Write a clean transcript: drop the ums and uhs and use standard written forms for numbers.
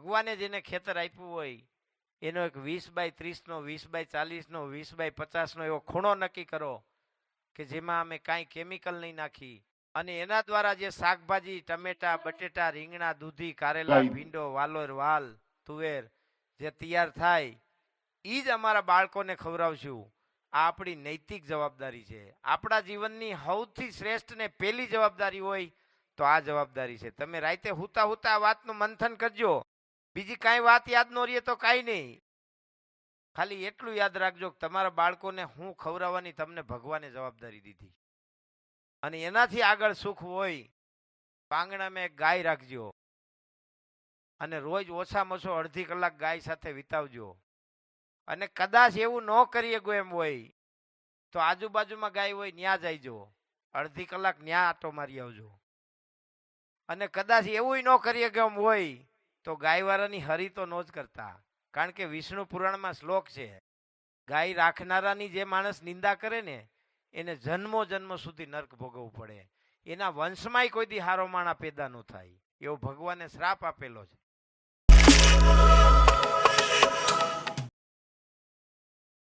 ભગવાને જેને ખેતર આપ્યું હોય એનો એક 20x30 નો, 20x40 નો, 20x50 નો એવો ખૂણો નક્કી કરો કે જેમાં અમે કાંઈ કેમિકલ નહીં નાખી અને એના દ્વારા જે શાકભાજી, ટમેટા, બટેટા, રીંગણા, દૂધી, કારેલા, ભીંડો, વાલોર, વાલ, તુવેર જે તૈયાર થાય એ જ અમારા બાળકોને ખવડાવશું. આ આપણી નૈતિક જવાબદારી છે. આપણા જીવનની સૌથી શ્રેષ્ઠ ને પહેલી જવાબદારી હોય તો આ જવાબદારી છે. તમે રાતે હુતા હુતા આ વાતનું મંથન કરજો. બીજી કાંઈ વાત યાદ ન રહીએ તો કાંઈ નહીં. ખાલી એટલું યાદ રાખજો કે તમારા બાળકોને હું ખવડાવવાની તમને ભગવાને જવાબદારી દીધી અને એનાથી આગળ સુખ હોય તો આંગણામાં એક ગાય રાખજો અને રોજ ઓછામાં ઓછો અડધી કલાક ગાય સાથે વિતાવજો. અને કદાચ એવું ન કરીએ ગો એમ હોય તો આજુબાજુમાં ગાય હોય ન્યા જઈજો, અડધી કલાક ન્યા આટો મારી આવજો. અને કદાચ એવું ન કરીએ ગો એમ હોય તો ગાયવાળાની હરી તો ન જ કરતા, કારણ કે વિષ્ણુ પુરાણમાં શ્લોક છે, ગાય રાખનારાની જે માણસ નિંદા કરે ને એને જન્મો જન્મ સુધી નર્ક ભોગવવું પડે. એના વંશમાંય કોઈ દી હારો માણા પેદા ન થાય એવો ભગવાને શ્રાપ આપેલો છે.